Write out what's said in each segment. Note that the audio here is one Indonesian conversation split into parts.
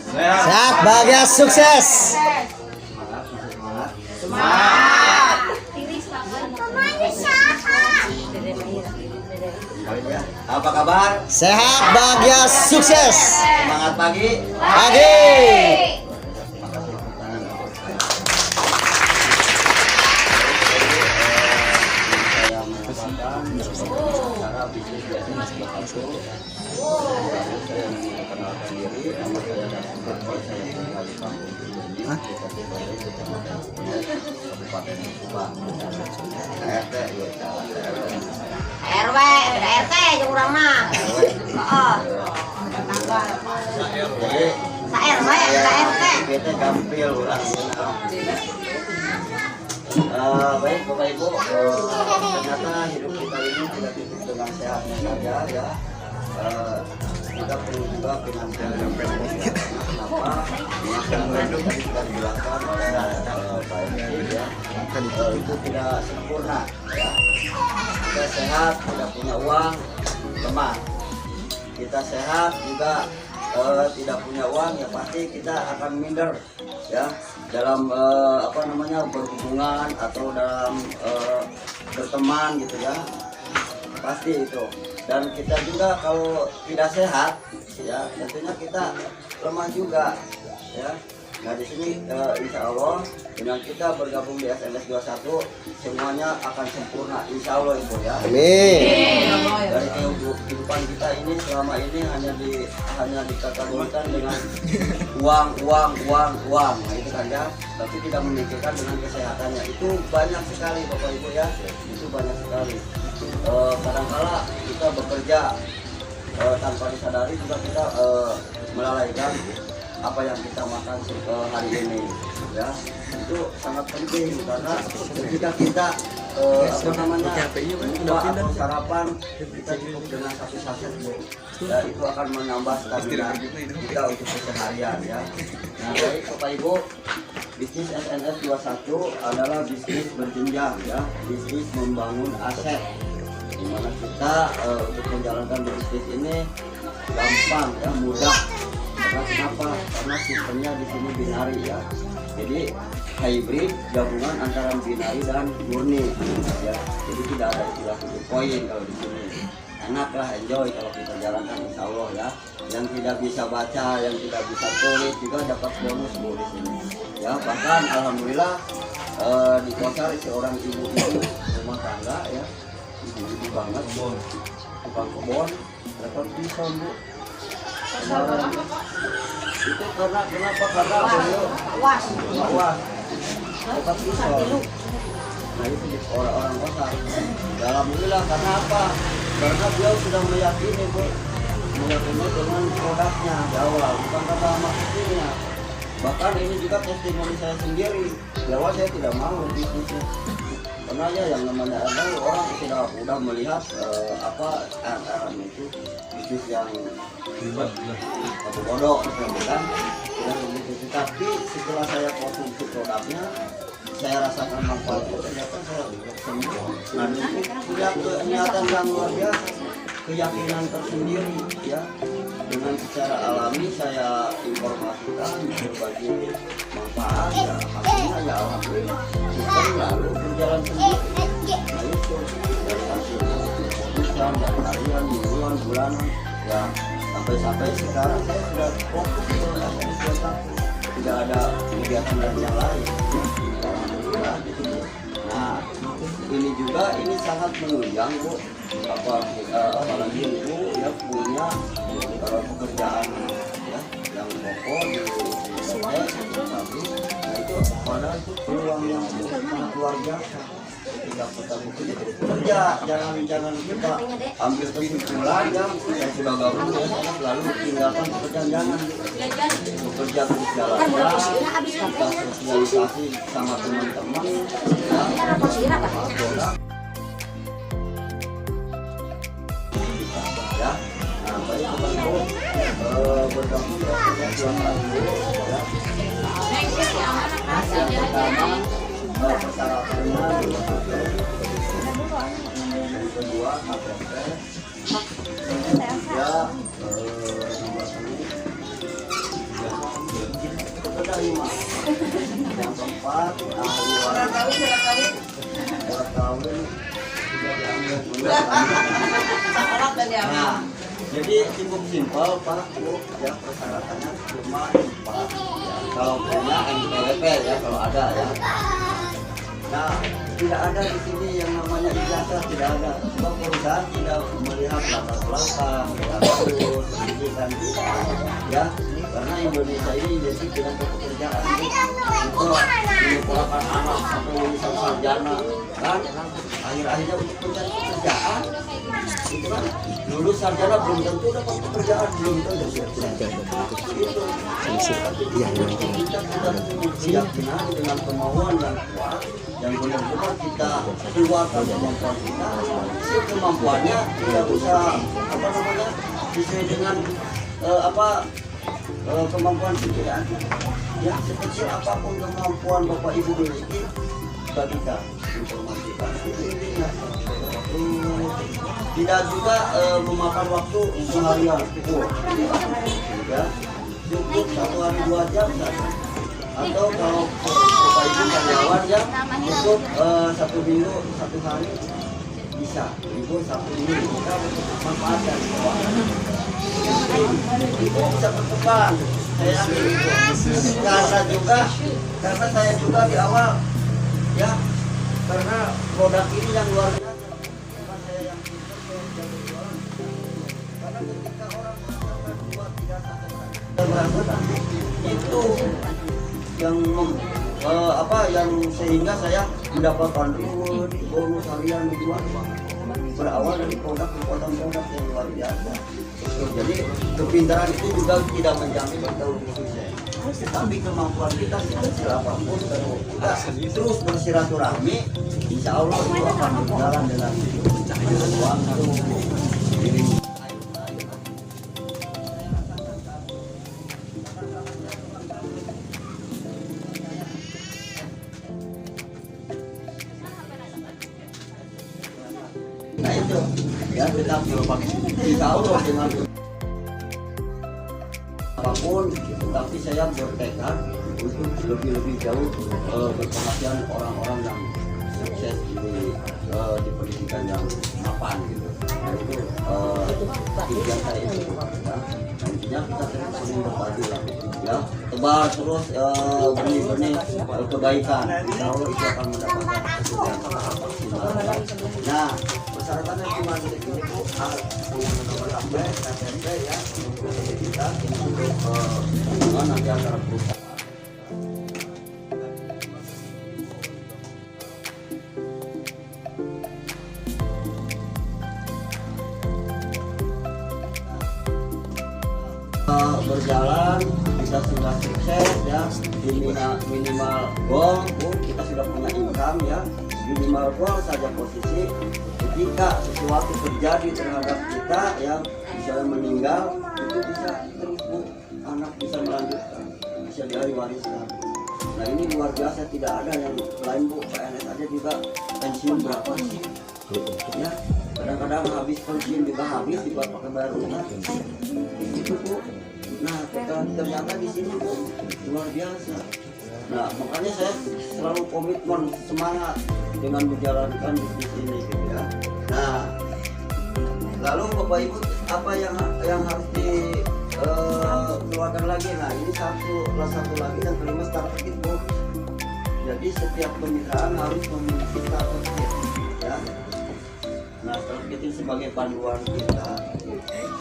Sehat, bahagia, sukses. Apa kabar? Sehat, bahagia, sukses. Semangat pagi. Pagi. Cara bisnis biasanya seperti itu. Saya mengenalkan diri, nama saya Dasar, saya tinggal di kampung Cilenyi, Kabupaten Subang. RT, RW, beda RT aja kurang mah. Heeh. jadi Sa RW, beda RT. kita gampil ulah. Baik Bapak Ibu, ternyata hidup kita ini tidak cukup dengan sehatnya saja ya. Kita perlu juga finansial yang baik. Kenapa? Finansial itu tadi sudah dijelaskan oleh Pak Edi ya. Itu tidak sempurna ya. Kita sehat, tidak punya uang, lemah. Kita sehat juga tidak punya uang, ya pasti kita akan minder ya dalam berhubungan atau dalam berteman gitu ya, pasti itu. Dan kita juga kalau tidak sehat ya tentunya kita lemah juga ya. Nah di sini insya Allah dengan kita bergabung di SNS 21 semuanya akan sempurna insya Allah Ibu ya. Amin. Dari kehidupan kita ini selama ini hanya dikategorikan dengan uang. Nah itu kan ya. Tapi tidak memikirkan dengan kesehatannya. Itu banyak sekali Bapak Ibu ya. Itu banyak sekali. Kadang-kala kita bekerja tanpa disadari juga kita melalaikan apa yang kita makan hari ini ya. Itu sangat penting karena ketika kita atau sarapan kita cukup dengan satu saset Bu ya, itu akan menambah stamina kita untuk keseharian ya. Nah baik Bapak Ibu, bisnis SNS 21 adalah bisnis berjenjang ya, bisnis membangun aset dimana kita untuk menjalankan bisnis ini gampang ya, mudah. Karena kenapa? Karena sistemnya di sini binari ya. Jadi hybrid gabungan antara binari dan murni ya. Jadi tidak ada istilah poin kalau di sini. Enaklah, enjoy kalau kita jalankan insya Allah ya. Yang tidak bisa baca, yang tidak bisa tulis juga dapat bonus Bu di sini. Ya bahkan alhamdulillah di kota seorang ibu rumah tangga ya, ibu banget tukang kebon dapat pisau Bu. Itu karena kenapa? Karena beliau awas dapat pisau. Nah itu orang-orang kota. Alhamdulillah karena apa? Karena beliau sudah meyakini Bu, meyakini dengan produknya di awal, bukan karena marketingnya. Bahkan ini juga testimoni saya sendiri. Di awal saya tidak mau bisnisnya. Karena ya yang namanya ada orang sudah melihat itu bisnis yang ribet atau bodoh kan. Tapi setelah saya konsumsi produknya, saya rasakan manfaatnya, ternyata saya sembuh. Nah itu punya niatan yang luar biasa, keyakinan tersendiri ya. Dengan secara alami saya informasikan berbagi manfaat ya, hasilnya ya alhamdulillah sistem lalu berjalan sendiri. Nah itu dari hasilnya bukan dari harian, mingguan, bulanan ya, sampai sekarang saya sudah fokus ke SNS, tidak ada kegiatan yang lain. Alhamdulillah gitu. Nah ini juga sangat menunjang Bu, apalagi Ibu ya punya pekerjaan ya yang pokok di nah itu padahal itu peluang yang sangat luar biasa ketika kita bekerja. Jangan kita ambil kesimpulan ya saya sudah gabung ya lalu tinggalkan pekerjaan. Jangan bekerja terus jalankan, kita sosialisasi sama teman-teman ya. Nah baik Bapak Ibu bergabung ya yang pertama persyaratannya yang kedua KTP ya, nomor kawin sudah diambil. Nah, jadi cukup simpel Pak Bu, ya persyaratannya cuma 4 ya. Kalau punya NPWP ya kalau ada ya. Nah, tidak ada di sini yang namanya ijazah, tidak ada. Sebab perusahaan tidak melihat latar belakang, lulus, pendidikan ya. Karena Indonesia ini identik dengan pekerjaan itu menyekolahkan anak sampai lulusan sarjana kan, akhir-akhirnya untuk mencari pekerjaan itu kan lulus sarjana belum tentu dapat pekerjaan, belum tentu itu. Kita sudah keyakinan dengan kemauan yang kuat yang benar-benar kita keluarkan kemampuan kita, kemampuannya tidak usah apa namanya sesuai dengan kemampuan pikiran ya, sekecil apapun kemampuan Bapak Ibu miliki bagikan informasikan itu intinya. Tidak juga memakan waktu seharian ya, cukup 1 hari 2 jam saja. Atau kalau Bapak Ibu karyawan ya cukup 1 minggu 1 hari bisa, libur 1 minggu kita manfaatkan itu bisa berkembang. Saya yakin itu karena saya juga di awal ya, karena produk ini yang luar biasa, bukan saya yang jualan. Karena ketika orang merasakan 2, 3 sampai itu yang yang sehingga saya mendapatkan bonus harian mingguan berawal dari produk yang luar biasa. Jadi kepintaran itu juga tidak menjamin kita untuk sukses, tapi kemampuan kita sekecil apapun kalau kita terus bersilaturahmi, insya Allah itu akan berjalan dengan waktu. Nah itu ya, tetap insya Allah dengan apapun, tapi saya bertekad untuk lebih jauh berperhatian orang-orang yang sukses di pendidikan yang mapan gitu. Nah itu tujuan saya itu ya. Intinya kita terus sering berbagi lah ya, tebar terus benih-benih kebaikan, insya Allah itu akan mendapatkan hasil yang maksimal. Nah persyaratannya cuma ini Bu, harus nomor sampai KTP ya, untuk kita untuk nanti antara perusahaan. Berjalan kita sudah sukses ya, minimal goal Bu, kita sudah punya income ya, minimal goal saja posisi ketika sesuatu terjadi terhadap kita yang misalnya meninggal itu bisa terus Bu, anak bisa melanjutkan, bisa diwariskan. Nah ini luar biasa, tidak ada yang lain Bu, PNS aja juga pensiun berapa sih ya, kadang-kadang habis pensiun juga habis dibuat pakai bayar rumah itu Bu. Nah ternyata di sini Bu luar biasa. Nah makanya saya selalu komitmen semangat dengan menjalankan bisnis ini gitu ya. Nah lalu Bapak Ibu apa yang harus dikeluarkan lagi? Nah ini satu lagi yang kelima, starter kit Bu. Jadi setiap kemitraan harus memiliki starter kit ya. Nah starter kit ini sebagai panduan kita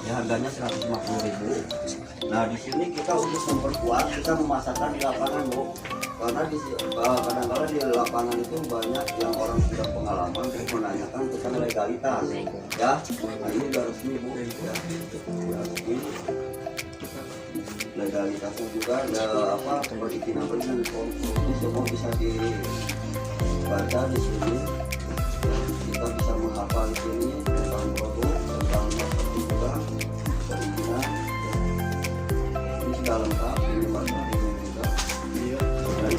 ya, harganya 150.000. Nah di sini kita untuk memperkuat, kita memasarkan di lapangan Bu, karena kadang-kadang di lapangan itu banyak yang orang sudah pengalaman terus menanyakan tentang legalitas ya. Nah ini udah resmi Bu ya, resmi. Legalitasnya juga ada perizinan semua bisa dibaca di sini ya, kita bisa menghafal di sini tentang produk, tentang marketing juga, perizinan ini sudah lengkap, ini marketing juga dan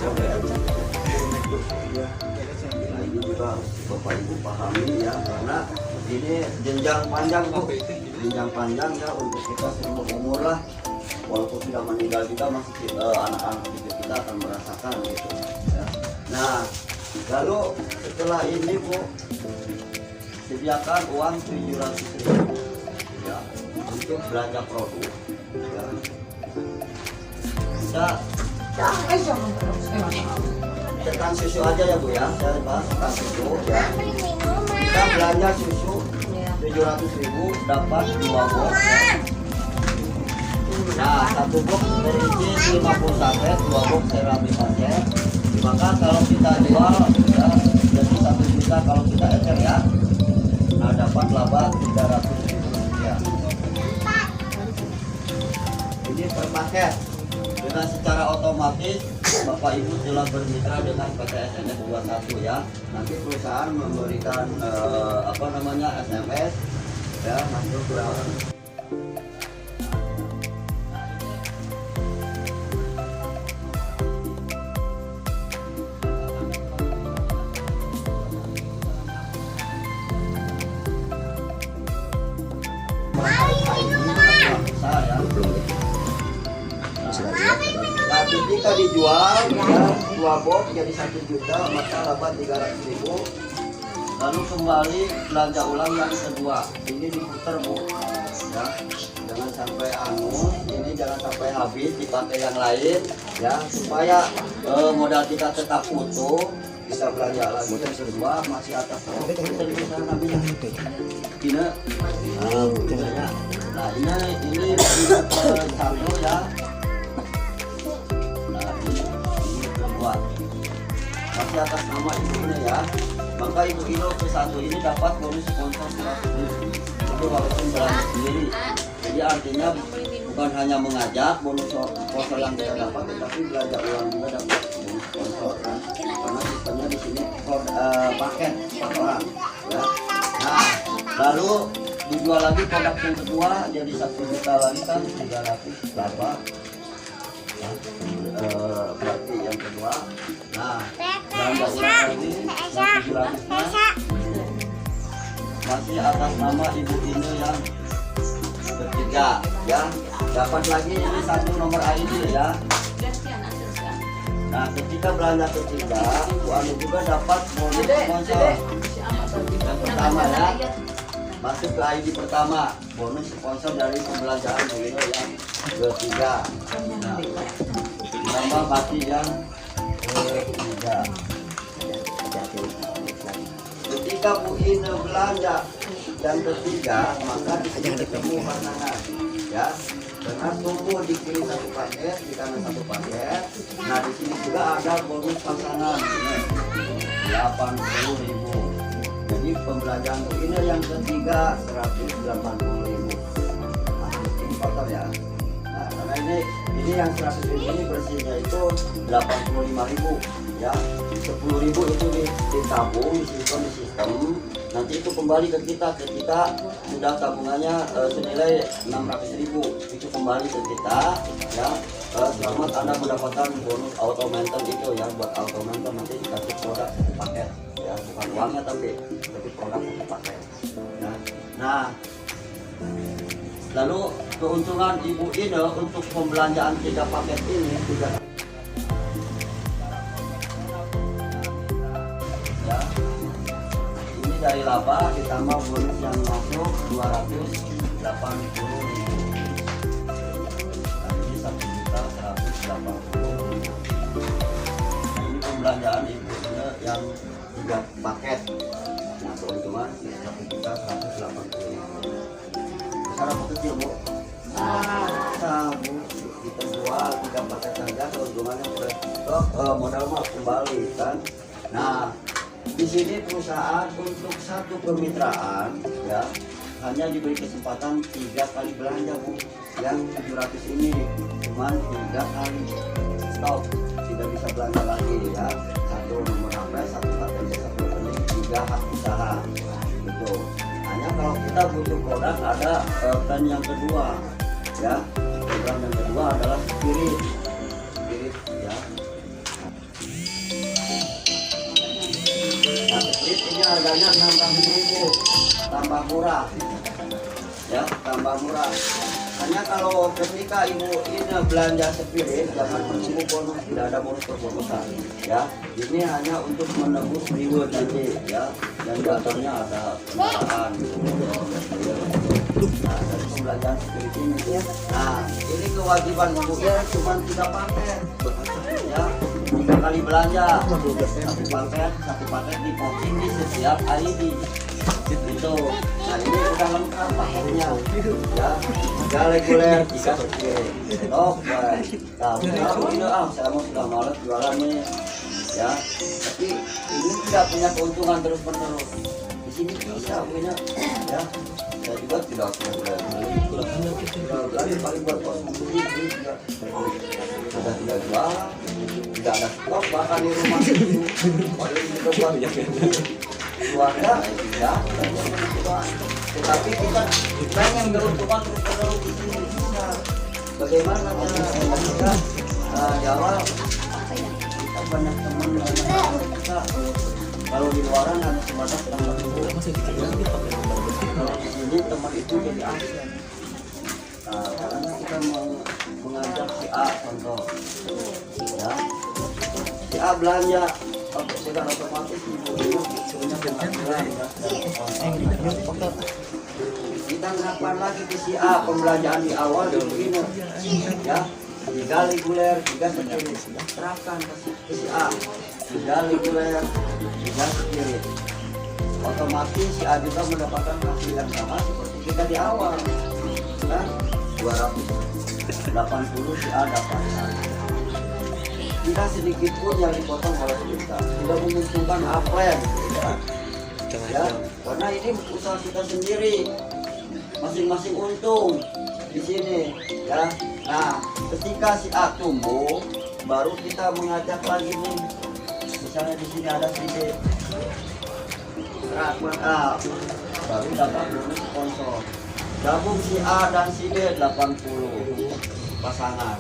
nah ini juga Bapak Ibu pahami ya, karena ini jenjang panjang Bu, jenjang panjang ya untuk kita seumur umur lah, walaupun sudah meninggal juga masih anak-anak kita akan merasakan gitu ya. Nah Lalu setelah ini Bu, sediakan uang 700.000 ya untuk belanja produk. Ya. Kita tekan susu aja ya Bu ya, saya bahas tentang susu ya. Kita belanja susu 700.000 dapat 2 box ya. Nah, 1 box berisi 50 saset, 2 box 100 saset. Maka kalau kita jual ya, jadi 1 juta kalau kita ecer ya. Nah, dapat laba 300.000 ya. Ini per paket. Dengan secara otomatis Bapak Ibu telah bermitra dengan PT SNS 21 ya. Nanti perusahaan memberikan SMS ya masuk ke Nah, ketika dijual ya, 2 box jadi 1 juta, maka laba 300.000. Lalu kembali belanja ulang yang kedua. Ini diputar Bu. Ya, jangan sampai angus, ini jangan sampai habis dipakai yang lain ya, supaya modal kita tetap utuh. Kita belanja lagi yang kedua masih atas ini satu ya. Nah ini kedua masih atas nama ibu ini ya. Maka ibu Ino ke-1 ini dapat bonus sponsor 100.000 itu walaupun belanja sendiri. Jadi artinya bukan hanya mengajak bonus sponsor yang kita dapat, tetapi belanja ulang juga dapat bonus sponsor kan? Karena sistemnya di sini paket orang ya. Nah lalu dijual lagi produk yang kedua jadi 1 juta lagi kan 300 laba ya. Berarti yang kedua. Nah belanja ulang lagi yang 700-nya masih atas nama ibu Ino yang ketiga ya. Dapat lagi ini 1 nomor ID ya. Nah ketika belanja ketiga Bu Anu juga dapat bonus sponsor yang pertama ya. Masuk ke ID pertama, bonus sponsor dari pembelanjaan Bu Ino yang ketiga. Nah, tambah mati yang ketiga. Ketika Bu Ino belanja yang ketiga, maka di sini ketemu pasangan, ya. Karena tumbuh di kiri 1 paket, di kanan 1 paket. Nah, di sini juga ada bonus pasangan, ini 80.000. Jadi pembelanjaan Bu Ino yang ketiga 180.000. Masuk kotor ya. Nah, karena ini yang 100.000 ini bersihnya itu 85.000 ya. 10.000 itu ditabung, disimpan di sistem. Nanti itu kembali ke kita ketika sudah tabungannya senilai 600.000 itu kembali ke kita ya. Selamat Anda mendapatkan bonus auto maintain itu ya. Buat auto maintain nanti dikasih produk 1 paket ya, bukan uangnya tapi produk 1 paket ya. Nah lalu keuntungan Ibu Ino untuk pembelanjaan 3 paket ini juga ya. Ini dari laba ditambah bonus yang masuk 280.000. Nah, ini 1.180.000. Ini pembelanjaan Ibu Ino yang 3 paket. Nah keuntungan 1.180.000. Besar apa kecil Bu? Nah Bu, kita jual 3 paket saja keuntungannya modal mah kembali kan. Nah di sini perusahaan untuk 1 kemitraan ya hanya diberi kesempatan 3 kali belanja Bu. Yang 700 ini cuman 3 kali stop, tidak bisa belanja lagi ya. 1 nomor HP, 1 KTP, 1 rekening, 3 hak usaha gitu. Hanya kalau kita butuh produk ada plan yang kedua ya. Program yang kedua adalah spirit ya. Nah spirit ini harganya 600.000 tambah murah ya, tambah murah. Hanya makanya kalau ketika ibu ini belanja spirit jangan menunggu bonus, tidak ada bonus perbonusan ya. Ini hanya untuk menebus reward nanti ya, dan datangnya ada kendaraan gitu. Nah, dari pembelanjaan spirit ini ya. Nah, ini kewajiban ibu ya, cuma 3 paket ya, 3 kali belanja, 1 paket diposting di setiap ID itu. Nah, ini udah lengkap paketnya ya, 3 reguler, 3 spirit. Nah, ini saya mau sudah malas jualan nih ya, tapi ini tidak punya keuntungan terus menerus. Di sini bisa punya ya. Saya juga tidak punya berani paling buat konsumsi juga sudah tidak jual, tidak ada stok bahkan di rumah itu paling itu buat keluarga tidak. Tetapi kita pengen beruntungan terus menerus di sini bisa. Bagaimana kita jawab? Kita banyak teman kita. Kalau di luaran hanya sebatas teman itu. Kalau di sini teman itu jadi asing. Nah, karena kita mau mengajak si A contoh, ya, si A belanja, sudah otomatis ibu punya penghasilan. Kita ngapa lagi ke si A pembelanjaan di awal begini, ya, 3 reguler, 3 spirit, serahkan ke si A, 3 reguler, 3 spirit. Otomatis si A juga mendapatkan hasil yang sama seperti kita di awal, kan? 280 si A dapatkan. Tidak sedikit pun yang dipotong oleh kita, tidak menguntungkan apa yang ya, karena ini usaha kita sendiri, masing-masing untung di sini ya. Nah, ketika si A tumbuh, baru kita mengajak lagi nih, misalnya di sini ada si B, A, baru dapat bonus sponsor. Gabung si A dan si B 80 pasangan,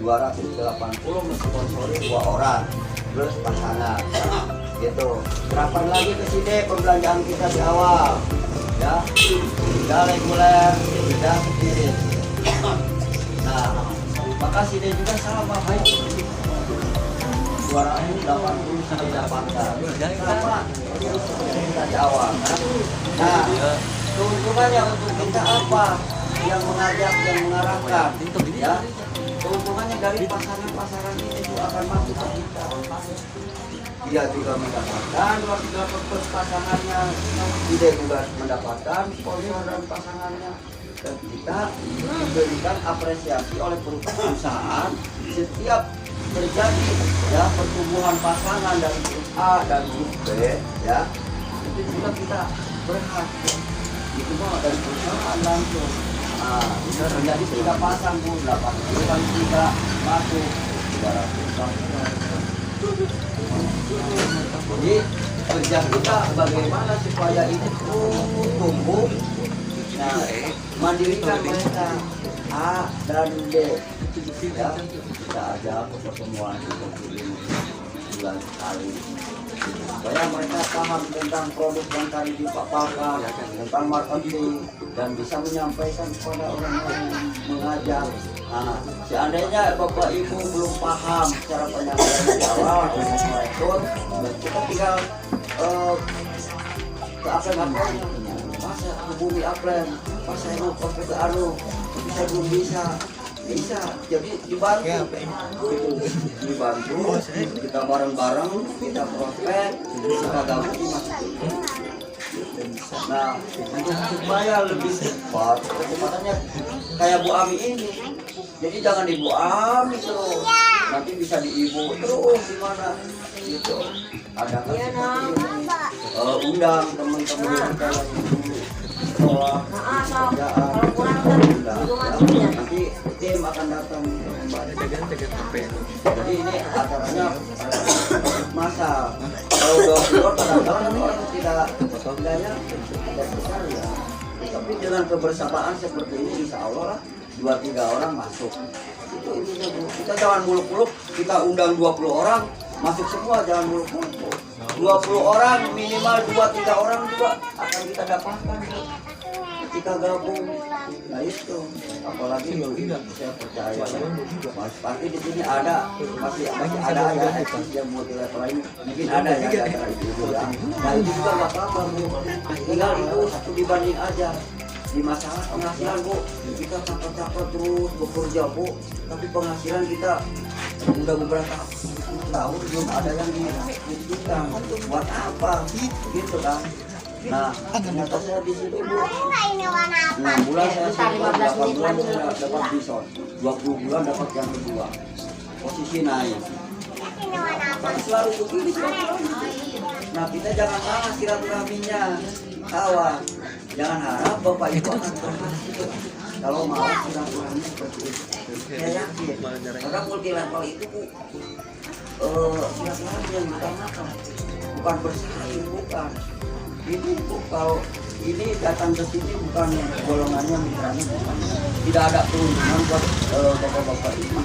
280 mensponsori 2 orang plus pasangan gitu. Berapa lagi ke si D pembelanjaan kita di awal ya, 3 reguler, 3 spirit. Nah, maka si D juga sama baik, 280 sudah dapatkan sama kita di awal kan? Nah, keuntungannya untuk kita apa? Yang mengajak, yang mengarahkan ya. Keuntungannya dari pasangan-pasangan ini juga akan masuk ke kita. Dia juga mendapatkan waktu dapat pasangannya, dia juga mendapatkan sponsor dan pasangannya, dan kita diberikan apresiasi oleh perusahaan setiap terjadi ya pertumbuhan pasangan dari grup A dan grup B ya, itu juga kita berhak itu mah dari perusahaan langsung. Nah, bisa terjadi 3 pasang pun 8 bulan 3 masuk 200. Jadi kerja kita bagaimana supaya ini tumbuh. Nah, mandirikan mereka A dan B ya, kita ajak ke pertemuan bulan sekali supaya mereka paham tentang produk yang tadi dipaparkan, tentang marketing, dan bisa menyampaikan kepada orang yang mengajak. Nah, seandainya Bapak Ibu belum paham cara penyampaian di awal, kita tinggal ke apel-apelnya, pas saya ke bumi apel, pas saya mau pakai ke anu, saya belum bisa, jadi dibantu, kita bareng-bareng, kita prospek, kita gabung dimasukin. Nah, untuk supaya lebih cepat, kecepatannya kayak Bu Ami ini, jadi jangan di Bu Ami terus, nanti bisa di Ibu terus gimana gitu. Ada kan seperti ini, undang teman-teman kita yang dulu sekolah, kerjaan, undang ya. Nanti tim akan datang kembali. Jadi ini acaranya masa. Kalau 20 kadang-kadang orang tidak ya, besar ya. Tapi dengan kebersamaan seperti ini, insya Allah lah 2-3 orang masuk. Itu intinya Bu. Kita jangan muluk-muluk, kita undang 20 orang, masuk semua, jangan muluk-muluk. 20 orang minimal 2-3 orang juga akan kita dapatkan. Ketika kita gabung. Nah itu, apalagi saya percaya pasti di sini ada, masih ada ya yang multi level lain, mungkin ada ya gara-gara itu juga. Nah itu juga nggak apa-apa Bu, tinggal itu 1 dibanding aja. Di masalah penghasilan Bu, kita cakap-cakap terus bekerja Bu, tapi penghasilan kita udah beberapa tahun belum ada yang dibuktikan. Buat apa? Gitu kan. Nah, ternyata saya di sini Bu, 6 bulan saya sudah 8 bulan saya dapat bison, 20 bulan dapat yang kedua, posisi naik. Kan selalu begini. Nah kita jangan salah silaturahminya, kawan. Jangan harap Bapak Ibu akan berhasil kalau mau silaturahmi seperti itu. Saya yakin, karena multi level itu Bu, silaturahmi yang utamakan, bukan bersaing, bukan. Ini Bu, kalau ini datang ke sini bukan golongannya mitranya, bukan. Tidak ada keuntungan buat bapak-bapak ini,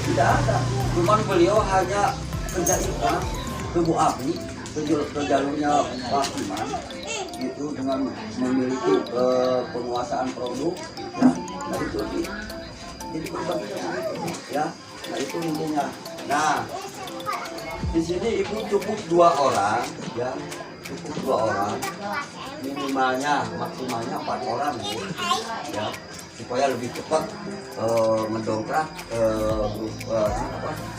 tidak ada. Cuman beliau hanya kerja ikhlas ke Bu Abdi, ke jalurnya Pak Iman, itu dengan memiliki penguasaan produk, ya. Nah itu jadi berbagi ya. Nah itu intinya. Nah di sini ibu cukup 2 orang, ya. Cukup 2 orang, minimalnya maksimalnya 4 orang ya, supaya lebih cepat mendongkrak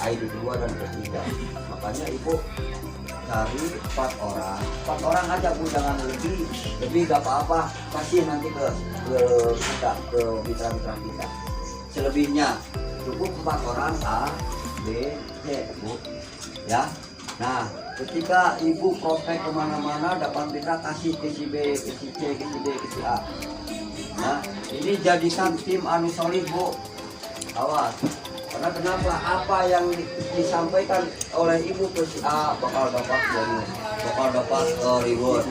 ID kedua dan ketiga. Makanya ibu cari 4 orang aja Bu, jangan lebih gak apa-apa, kasih nanti ke kita, ke mitra-mitra kita. Selebihnya cukup 4 orang A, B, C Bu, ya. Nah ketika ibu prospek kemana-mana dapat mitra, kasih ke si B, ke si C, ke si D, ke si A. Nah ini jadikan tim anu solid Bu, awas. Karena kenapa? Apa yang disampaikan oleh ibu ke si A bakal dapat bonus, bakal dapat reward,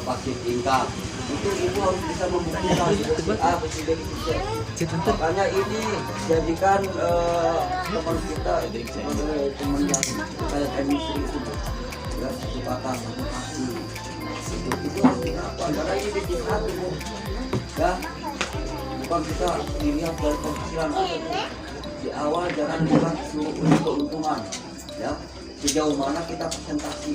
paket tingkat. Itu ibu harus bisa membuktikan ke si A, ke si B, ke si C. Makanya ini jadikan teman kita, teman yang kayak chemistry itu, ya satu kata, satu hati. Itu harus kenapa? Karena ini bikin hati Bu, ya. Bukan kita dilihat dari penghasilan aja. Di awal jangan lihat seluruh keuntungan, ya. Sejauh mana kita presentasi,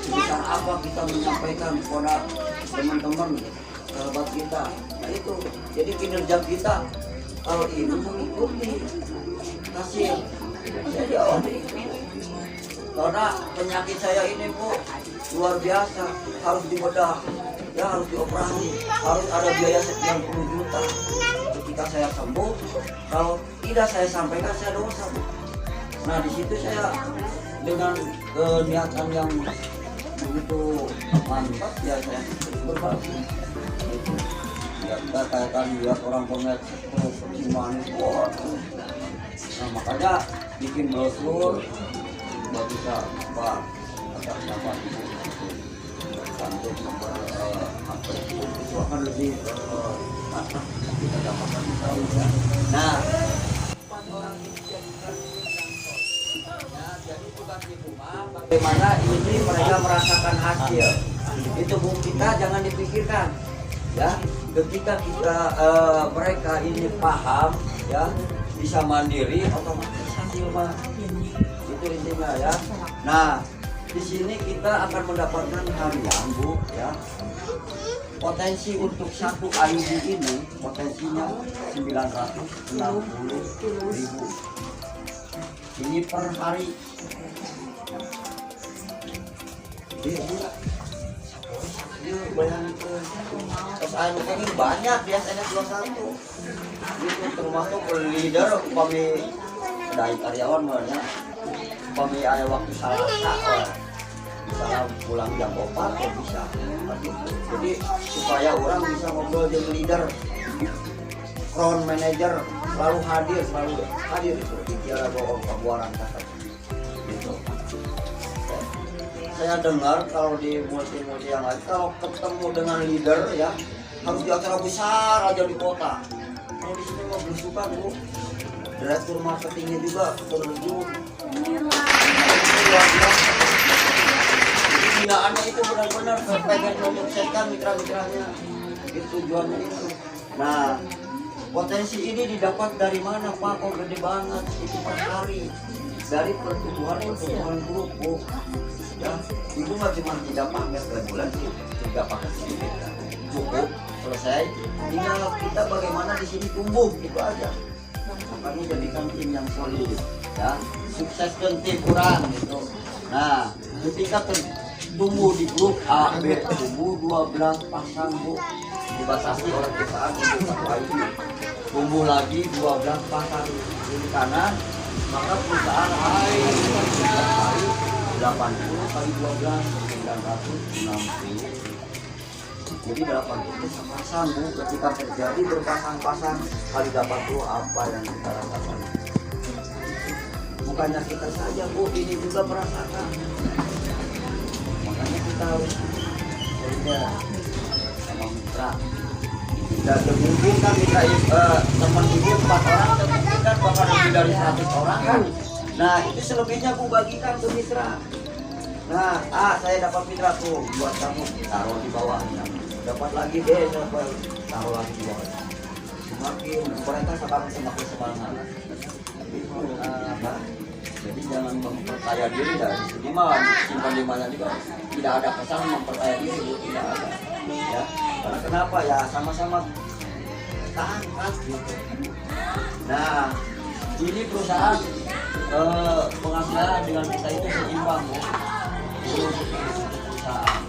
sebesar apa kita menyampaikan kepada teman-teman sahabat kita. Nah itu, jadi kinerja kita kalau ini mengikuti hasil. Jadi awal itu, karena penyakit saya ini Bu luar biasa, harus dibedah, ya harus dioperasi, harus ada biaya sekian puluh juta. Ketika saya sembuh, kalau tidak saya sampaikan saya dosa Bu. Nah di situ saya dengan niatan yang begitu mantap, ya saya berbagi. Ya kita katakan lihat orang komet manis, nah makanya bikin brosur, nggak bisa apa atas nama ibu, cantik nomor apa itu akan lebih kita dapatkan tahu ya. Nah jadi tugas ibu bagaimana ini mereka merasakan hasil itu Bu, kita jangan dipikirkan ya. Ketika kita mereka ini paham ya, bisa mandiri, otomatis hasil mah itu intinya ya. Nah di sini kita akan mendapatkan harian Bu ya. Potensi untuk satu IUD ini potensinya 960.000. Ini per hari. Bayangin terus anu ini banyak biasanya 21 itu termasuk leader upami dari karyawan banyak upami ada waktu salah misalnya pulang jam 4 ya bisa gitu. Jadi supaya orang bisa ngobrol dengan leader front manager selalu hadir itu bicara bahwa perbuaran kata gitu. Saya dengar kalau di multi yang lain kalau ketemu dengan leader ya harus di acara besar aja di kota. Kalau di sini mau berusukan Bu, direktur marketingnya juga terjun. Binaannya itu benar-benar pengen menyukseskan mitra-mitranya. itu tujuannya itu. Nah, potensi ini didapat dari mana Pak? Kok gede banget? Itu per hari dari pertumbuhan grup, Bu. Ya, ibu nggak cuma tidak pakai reguler sih, tidak pakai sedikit, cukup selesai. Tinggal kita bagaimana di sini tumbuh itu aja. Makanya jadikan tim yang solid, ya. Sukseskan tim kurang gitu. Nah, ketika tumbuh di grup A, B, tumbuh 12 pasang, Bu. Dibatasi oleh perusahaan untuk satu ID. Tumbuh lagi 12 pasang kiri kanan, maka perusahaan air 80 kali 12 960. Jadi 80 sepasang, Bu. Ketika terjadi berpasang-pasang kali 80 apa yang kita rasakan? Bukannya kita saja, Bu, ini juga merasakan. Makanya kita harus solidar sama mitra. Dan mungkin kan mitra teman ibu 4 orang, mungkin kan bakal lebih dari 100 orang kan. Nah, itu selebihnya Bu bagikan ke mitra. Nah, saya dapat mitra tuh buat kamu, taruh di bawah. Dapat lagi deh, taruh lagi di bawah. Semakin mereka semakin semangat. Jadi jangan mempercaya diri dari sini mah simpan di mana juga tidak ada kesan mempercaya diri, tidak ada. Ya, karena kenapa ya sama-sama angkat gitu. Nah, ini perusahaan penghasilan dengan kita itu seimbang, Bu. Perusahaan.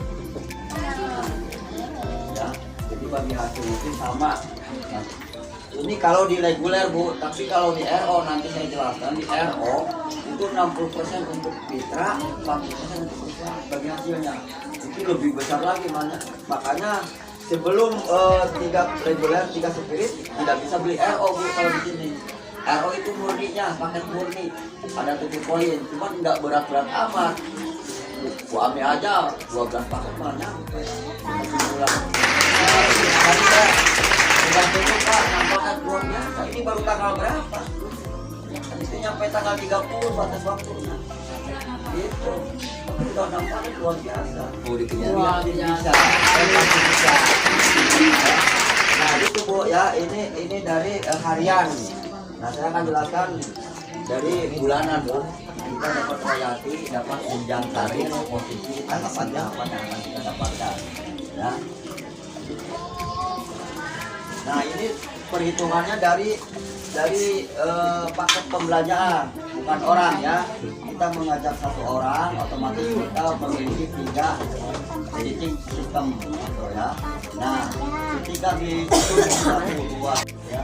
Ya, jadi bagi hasil itu sama. Nah, ini kalau di reguler, Bu, tapi kalau di RO nanti saya jelaskan. Di RO itu 60% untuk mitra, 40% untuk perusahaan bagi hasilnya. Itu lebih besar lagi makanya sebelum 3 reguler, 3 spirit tidak bisa beli RO, Bu, kalau di sini. RO itu murninya, paket murni, ada 7 poin, cuma tidak berat-berat amat. Bu ambil aja 12 paket banyak. Sudah tutup Pak, nampaknya luar biasa. Ini baru tanggal berapa? Itu nyampe tanggal 30 batas waktunya. Gitu. Tapi sudah nampaknya luar biasa. Oh, dikejar. Luar biasa. Nah itu Bu ya, ini dari harian. Nah saya akan jelaskan dari bulanan, Bu. Kita dapat royalti, dapat jenjang karir, posisi, apa saja apa yang akan kita dapatkan. Ya. Nah ini perhitungannya dari paket pembelanjaan, bukan orang ya. Kita mengajak 1 orang, otomatis kita memiliki 3 editing system gitu ya. Nah ketika di buat ya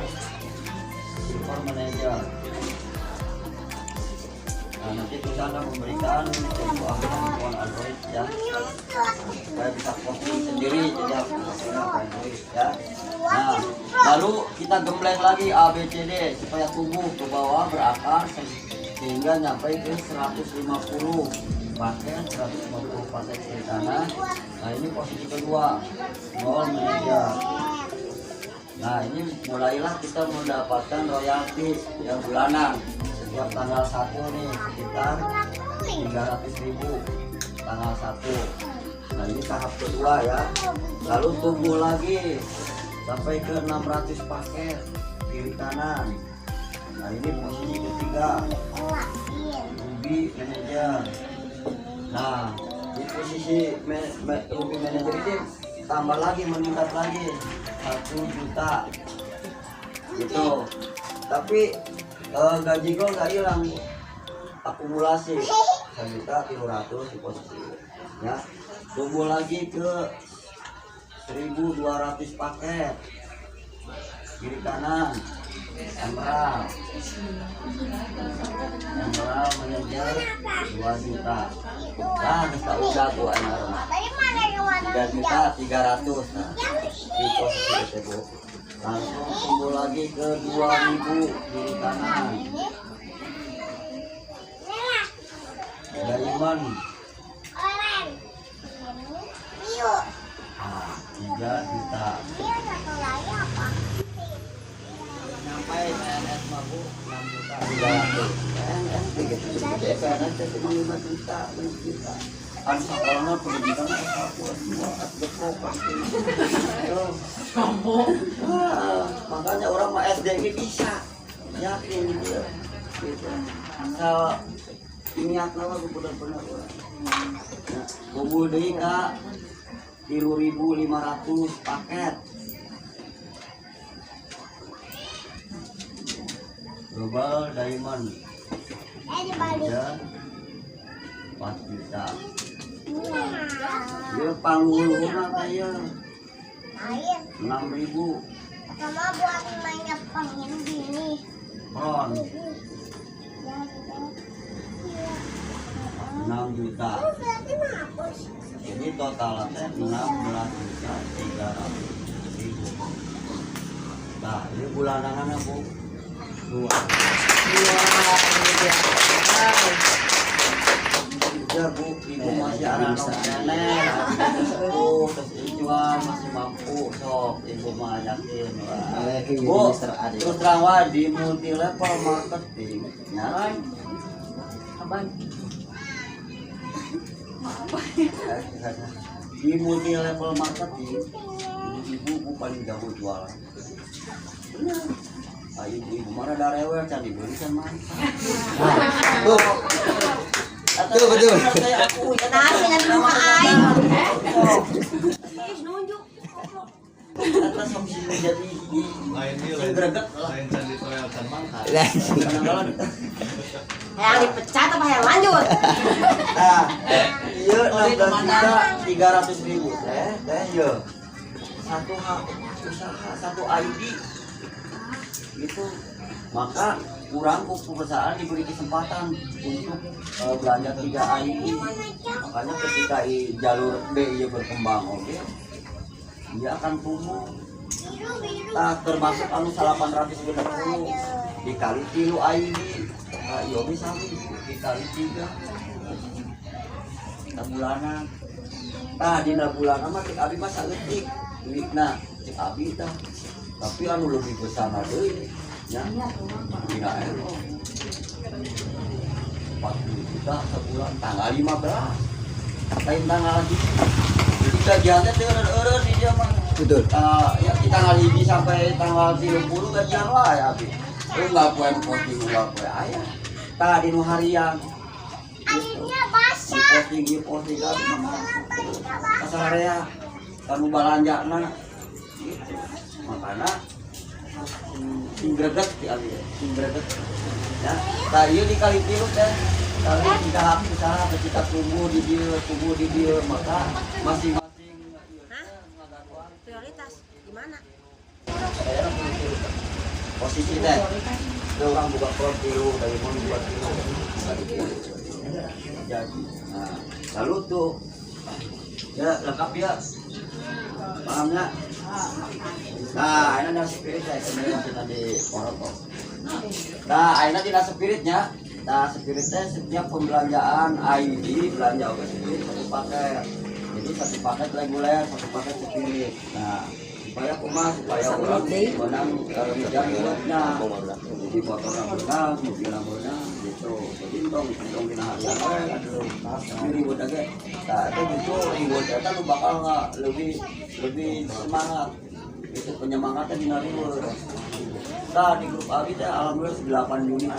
super manager. Nah nanti kita akan memberikan sebuah kemampuan Android ya, supaya bisa posting sendiri tidak Android ya. Nah lalu kita gembleng lagi A B C D supaya tumbuh ke bawah berakar sehingga nyampe ke 150 paket, 150 paket di sana. Nah ini posisi kedua, small manager. Nah ini mulailah kita mendapatkan royalti yang bulanan. Setiap tanggal 1 nih sekitar 300.000 tanggal 1. Nah ini tahap kedua ya. Lalu tumbuh lagi sampai ke 600 paket kiri kanan. Nah ini posisi ketiga, Ruby manager. Nah di posisi Ruby manager ini tambah lagi, meningkat lagi 1 juta gitu. Tapi gaji gue nggak hilang, akumulasi 1.300.000 di posisi ya. Tumbuh lagi ke 1.200 paket kiri kanan. Emerald manajer 2 juta. Nah kita udah Bu Emerald 3.300.000. Nah di posisi itu Bu. Langsung tumbuh lagi ke 2.000 kiri kanan. Diamond 3 juta. Sampai PNS mampu 6 juta 300. PNS begitu. PNS 5 juta, 6 juta. Kan sekolahnya pendidikan makanya orang mah SD ini bisa yakin gitu. Asal niat nama benar-benar orang. Kumpul deui ka 3.500 paket. Global Diamond. Ya. 4 juta. Dia panggulnya kayak 6.000. Sama buat mainnya pengen gini. Ron 6 juta. Jadi totalnya 16 juta 300 ribu. Nah, ini bulanannya Bu. 2. Ya Bu, ibu masih anak nenek, terus jual masih mampu, sok ibu mah yakin. Bu, terus terang wae di multi level marketing, nyaran abang. Di multi level marketing, ibu paling jago jualan. Benar. Ayo ibu mana ada rewel, can dibeli sama. Betul betul. Kenapa dengan muka aing? Nunjuk. Atas opsi jadi lain greget lain candi toel can mangkat. kadang-kadang. Yang dipecat apa yang lanjut? Nah, iya 16 juta 300 ribu teh iya. Satu hak usaha, satu ID gitu. Maka kurang perusahaan diberi kesempatan untuk belanja 3 ID. Makanya ketika jalur B ia berkembang, oke, dia akan tumbuh. Nah, termasuk anu 850 dikali 3 ID. Nah, iya bisa dikali 3 bulanan. Nah, di bulanan mah cek abi masa letik duitna cek abi tah. Tapi anu lebih besar deui nya. Tidak ero. 40 juta sebulan tanggal 15. Lain tanggal lagi. Jadi gajiannya eureun di dia mah. Betul. Ya di tanggal 1 sampai tanggal 30 gajian lah ya abi. Lu enggak poe posting enggak poe aya. Tah di nu harian. Airnya basah. Posting kan. Kasarea kanu balanjana gitu. Makanya sing greget di abi, sing greget. Ya, tah ieu dikali 3 teh. Kali 3 hak usaha kita tumbuh di dieu, maka masing-masing Prioritas gimana? daerah posisi teh. Ada orang buka profil dari mana buat jadi. Nah, lalu tuh ya lengkap ya. Pahamnya? Nah, ini ada spirit saya sebenarnya masih tadi korok. Nah, ini tidak spiritnya. Nah, spiritnya setiap pembelanjaan ID belanja oke spirit 1 paket. Jadi 1 paket reguler, 1 paket spirit. Nah, supaya supaya orang menang menjadi duitnya. Jadi motornya menang, mobilnya menang gitu. Jadi dong dina harian aduh ribut aja. Nah, itu justru ribut eta lu bakal nggak lebih semangat. Itu penyemangatnya di ribut. Nah, di grup abi teh alhamdulillah 8 unit.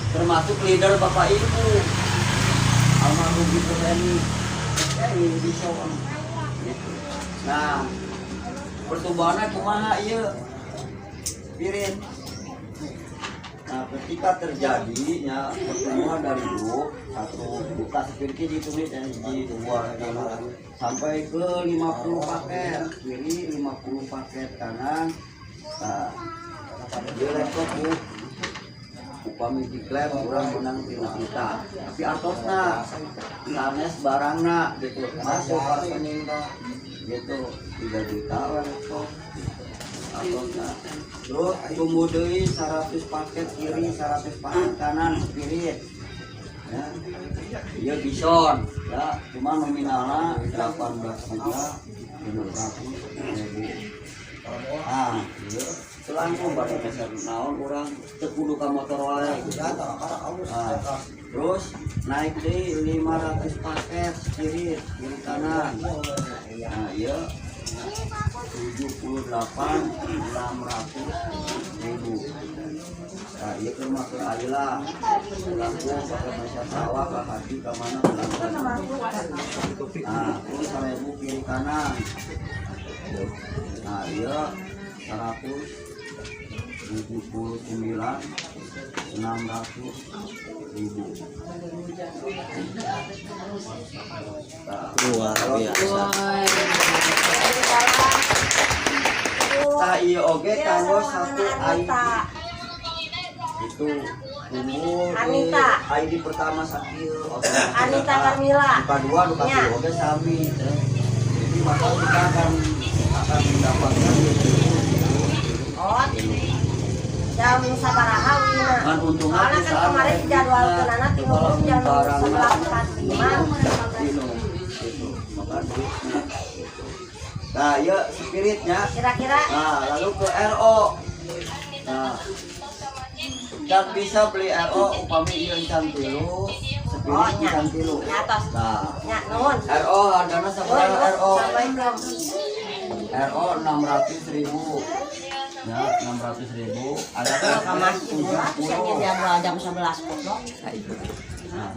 Termasuk leader Bapak Ibu almarhum Ibu Reni ini di Sowan gitu. Nah, pertumbuhannya kumaha ieu spirit. Nah, ketika terjadinya pertumbuhan dari grup 1 juta spiritnya ditulis dan di 2 sampai ke 50 paket kiri 50 paket kanan. Nah, dia laptop Bu upami diklaim orang menang 3 juta tapi artosna nganes barangna gitu masuk rekeningna gitu 3 juta laptop artosna terus tumbuh deui 100 paket kiri 100 paket kanan spirit ya ieu bison ya cuma nominalna 18 juta 600.000. Ah, iya. Langsung pada dasar naon orang tekudu ka motor wae. Terus naik deh 500 paket kiri kanan. Nah, iya 78.600.000. Nah, iya ke rumah ke Ayla. Langsung pakai masyarakat sawah ke hati ke mana langsung. Nah, terus 1.000 kiri kanan. Nah, iya 179.600.000. Luar biasa. Nah, iya oke kanggo satu ID. Itu umur ID pertama sakit. Anita Carmila. Kedua nu kasih oke sami. Jadi maka kita akan mendapatkan jam sabaraha wina. kan untungan Karena kan kemarin dijadwalkan anak timur jam 11.45. Nah, ya spiritnya. Kira-kira. Nah, lalu ke RO. Nah, dan bisa beli RO upami ieu can 3, spirit can 3. Nyatos. Nah, Nya nuhun. RO hargana sabaraha RO? Assalamualaikum. RO 600.000. Ya, 600.000. Ada Kamar 70. jadwal jam 11 kok. Nah,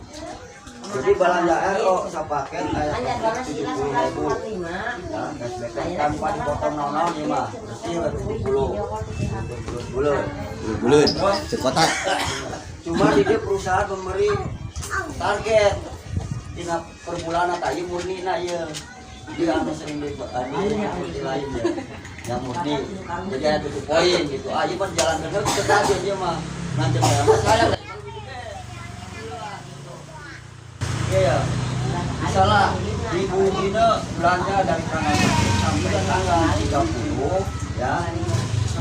jadi belanja RO sapaket aya Kan jadwalnya 70.000. 11.45. Nah, cashback tanpa dipotong naon ieu mah. Mesti 70. Bulan. Bulan. Sekotak. Cuma di dia perusahaan memberi target tina per bulan eta ieu murni na ieu. Dia anu sering diikuti lain ya. Yang murni. Jadi ada 7 poin gitu. Ah, ieu mah jalan bener kita aja dia mah. Nanti saya iya. Misalnya ibu Gina belanja dari tanggal 1 sampai tanggal 30 ya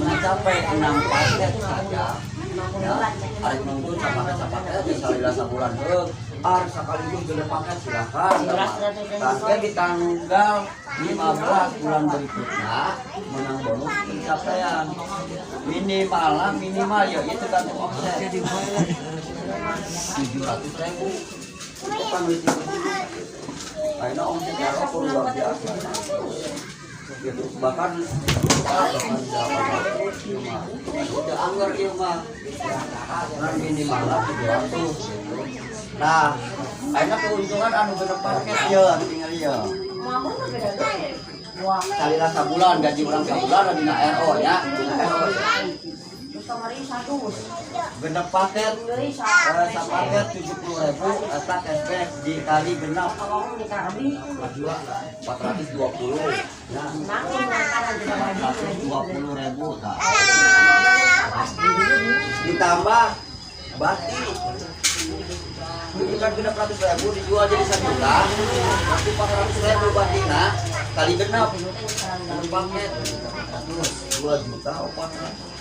mencapai 6 paket saja ya hari nunggu paket bisa lila sebulan tuh harus sekaligus gede paket silakan sampai di tanggal 15 bulan berikutnya menang bonus pencapaian minimal ya itu kan omset 700.000 karena omsetnya aku luar biasa gitu bahkan udah anggar dia mah minimal 700. Nah karena keuntungan anu bener paket ya tinggal ya kali lah sebulan gaji orang sebulan ada dina RO ya dina RO genep paket sapaket 70.000 eta cashback dikali genep 420 ya 120.000 ditambah batik ini kan genep 100.000 dijual jadi 1 juta berarti 400.000 batikna kali genep paket 2 juta 400.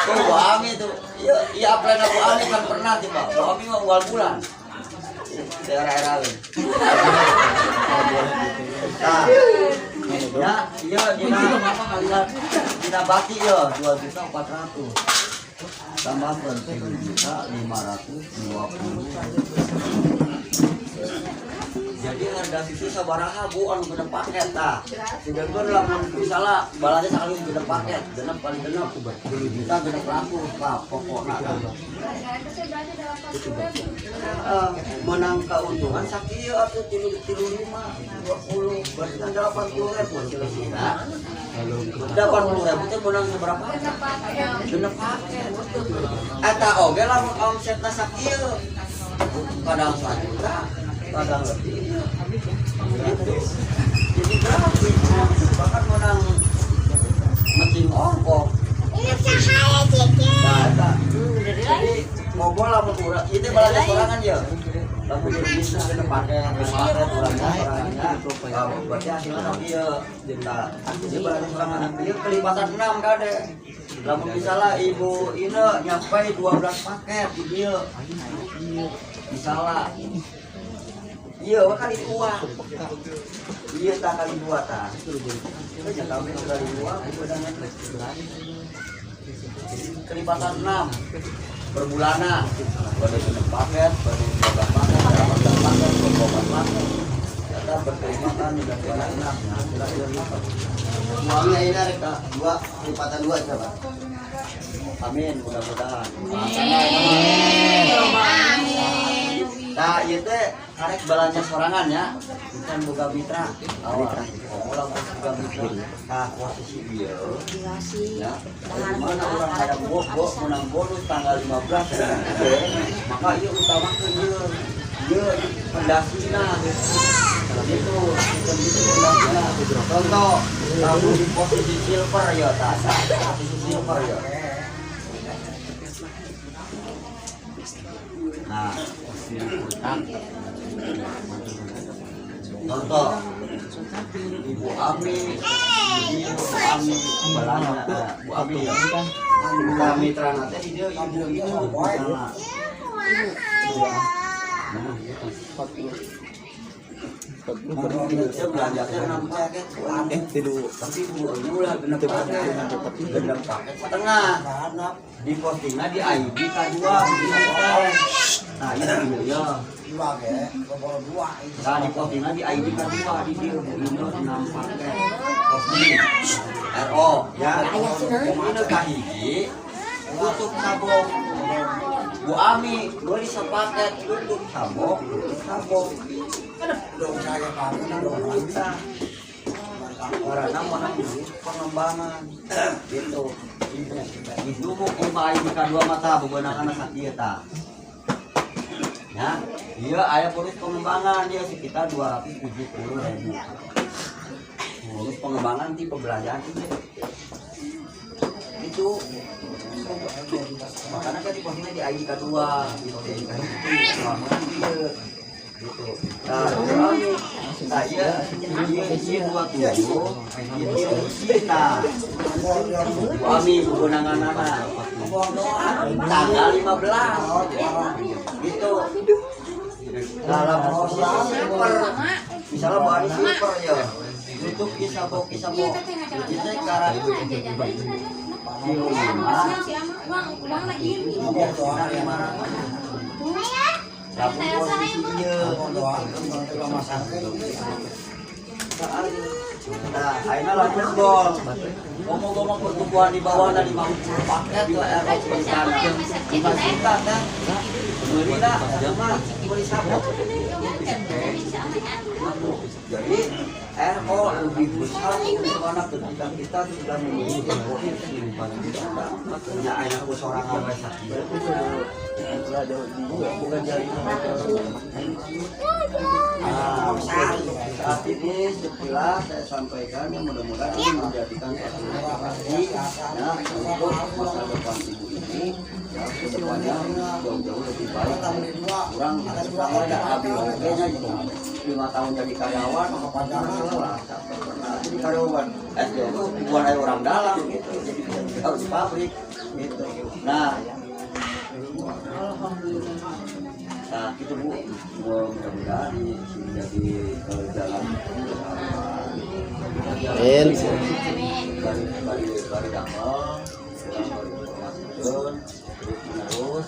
Bu Ami itu, iya plan Bu Ami kan pernah sih Pak. Bu Ami mau awal bulan. Daerah-daerah lain. Nah, iya dina baki ya 2.400.000. Tambah 1.520.000. Jadi harga situ sabaraha Bu anu genep paket tah. Sedangkan lamun misalnya balanya sekali genep paket, genep paling genep 10 juta genep laku Pak pokokna. Menang keuntungan sakieu atuh 35 20 berarti kan 80.000 kira-kira. 80.000 teh menang berapa? Genep paket. Eta oge lamun omsetna sakieu kadang 1 juta kadang lebih gitu. Jadi gratis bahkan menang mesin ongkos jadi ngobrol lamun urang itu balanya sorangan ya lamun jadi bisnis ke pakai orangnya berarti hasilnya dia jadi balanya sorangan ini kelibatan 6 kade lamun misalnya ibu ini nyampai 12 paket di dia misalnya Iya, kali dua. Iya, tak kali dua tak. Kita kami kali dua, bedangan kelipatan 6 per bulanan. Pada seneng paket, pada program paket, pada paket, program paket. Kita berterima kan dan bulan 6. Nah, kira-kira lipat. Uangnya ini ada 2 lipatan 2 coba. Amin, mudah-mudahan. Amin. Nah, ieu teh karek balanya sorangan ya. Bukan boga mitra. Awal. Ulang boga mitra. Nah, posisi dia. Ya. Mana orang ada bos menang bonus tanggal 15 ya. Maka ieu utamakeun ieu pendasina. Itu pendasina. Contoh, kamu di posisi silver ya, posisi silver ya. Nah, contoh Ibu Ami, balana, Bu Ami ya. Bukan mitra nanti dia ibu balana. Dia belanjanya 6 paket, tapi Bu lah genep paket setengah. Di postingnya di ID K2 nah ini ya nah di postingnya di ID K2 di dia Indo 6 paket posting RO ya ini kahiji tutup sabuk Bu Ami beli sepaket tutup sabuk dong saya pakai dong kita karena mana pengembangan gitu itu mau kembali di K2 mata bebenang anak dia tak ya dia ayah polisi pengembangan dia sekitar 270.000 polisi pengembangan di pembelanjaan itu makanya kan di posisinya di ID K2 gitu gitu. Nah, saya dia 27 kita kami kewenangan anak tanggal 15 gitu dalam posisi silver misalnya bawa di silver ya untuk kisah kita sekarang nah, akhirnya lagi bol. Ngomong-ngomong pertumbuhan di bawah dari paket ke Eropa bukan kita kan? Beli lah, jangan beli sabuk. Jadi RO lebih besar karena ketika kita sudah memiliki posisi di mana kita punya anak seorang awal sakit. Bukan dari saat ini setelah saya sampaikan yang mudah-mudahan ini menjadikan satu motivasi ya untuk masa depan ibu ini ya kedepannya jauh-jauh lebih baik kurang ada habis-habisnya gitu 5 tahun jadi karyawan maka panjangnya lah sampai pernah jadi karyawan itu bukan ada orang dalam gitu jadi harus di pabrik gitu nah alhamdulillah nah itu Bu mudah-mudahan di sini jadi jalan dari damel terus menerus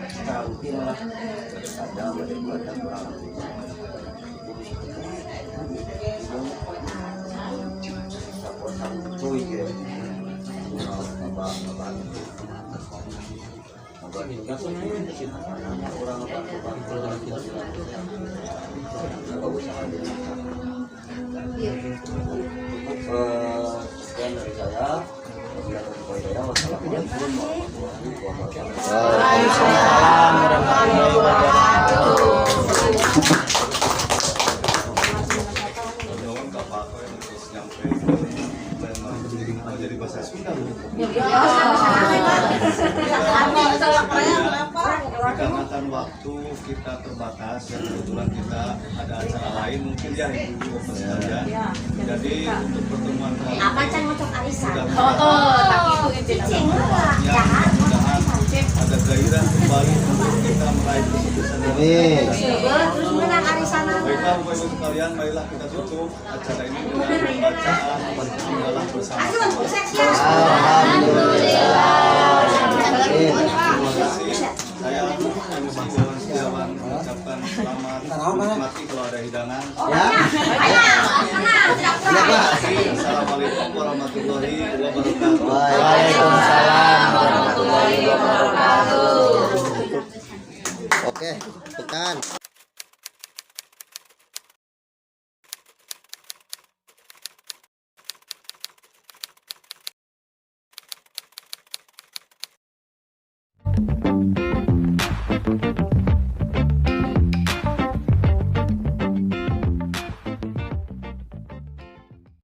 secara rutin lah ada buat kurang cuy ya sekian dari saya. Wassalamualaikum warahmatullahi wabarakatuh. Jadi bahasa Sunda dikarenakan waktu kita terbatas dan kebetulan kita ada acara lain mungkin ya ibu sekalian. Jadi untuk pertemuan kali ini apa can ngocok arisan mudah-mudahan ada gairah kembali untuk kita baik kesuksesan. Amin. Terus menang arisan. Baiklah Bapak Ibu sekalian, marilah kita tutup acara ini dengan pembacaan dalam bersama. Terima kasih. Saya MC Dewan Setiawan mengucapkan selamat menikmati kalau ada hidangan. Assalamualaikum warahmatullahi wabarakatuh. Waalaikumsalam warahmatullahi wabarakatuh. Oke, tekan.